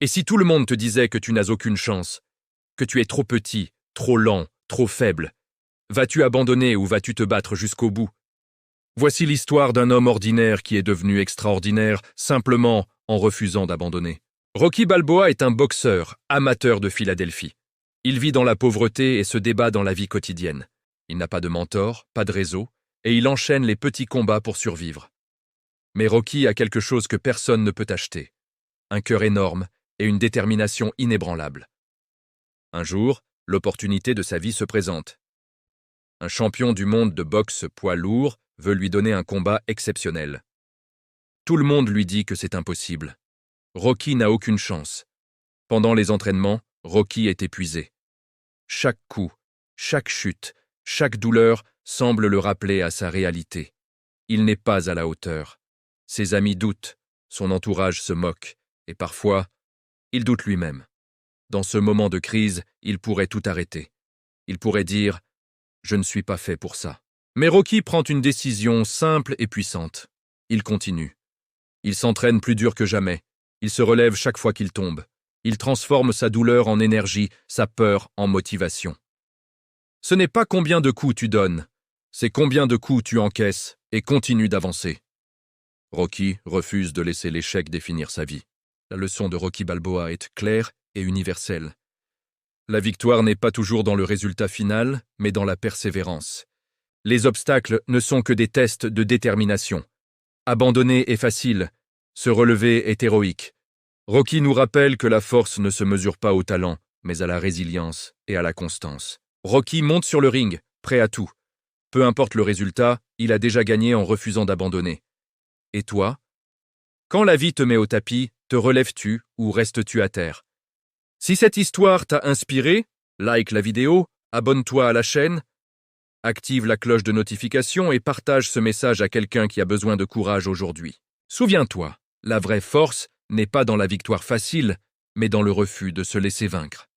Et si tout le monde te disait que tu n'as aucune chance, que tu es trop petit, trop lent, trop faible, vas-tu abandonner ou vas-tu te battre jusqu'au bout? Voici l'histoire d'un homme ordinaire qui est devenu extraordinaire simplement en refusant d'abandonner. Rocky Balboa est un boxeur, amateur de Philadelphie. Il vit dans la pauvreté et se débat dans la vie quotidienne. Il n'a pas de mentor, pas de réseau, et il enchaîne les petits combats pour survivre. Mais Rocky a quelque chose que personne ne peut acheter. Un cœur énorme et une détermination inébranlable. Un jour, l'opportunité de sa vie se présente. Un champion du monde de boxe poids lourd veut lui donner un combat exceptionnel. Tout le monde lui dit que c'est impossible. Rocky n'a aucune chance. Pendant les entraînements, Rocky est épuisé. Chaque coup, chaque chute, chaque douleur semble le rappeler à sa réalité. Il n'est pas à la hauteur. Ses amis doutent, son entourage se moque, et parfois, il doute lui-même. Dans ce moment de crise, il pourrait tout arrêter. Il pourrait dire « Je ne suis pas fait pour ça ». Mais Rocky prend une décision simple et puissante. Il continue. Il s'entraîne plus dur que jamais. Il se relève chaque fois qu'il tombe. Il transforme sa douleur en énergie, sa peur en motivation. Ce n'est pas combien de coups tu donnes, c'est combien de coups tu encaisses et continue d'avancer. Rocky refuse de laisser l'échec définir sa vie. La leçon de Rocky Balboa est claire et universelle. La victoire n'est pas toujours dans le résultat final, mais dans la persévérance. Les obstacles ne sont que des tests de détermination. Abandonner est facile, se relever est héroïque. Rocky nous rappelle que la force ne se mesure pas au talent, mais à la résilience et à la constance. Rocky monte sur le ring, prêt à tout. Peu importe le résultat, il a déjà gagné en refusant d'abandonner. Et toi? Quand la vie te met au tapis, te relèves-tu ou restes-tu à terre? Si cette histoire t'a inspiré, like la vidéo, abonne-toi à la chaîne, active la cloche de notification et partage ce message à quelqu'un qui a besoin de courage aujourd'hui. Souviens-toi, la vraie force n'est pas dans la victoire facile, mais dans le refus de se laisser vaincre.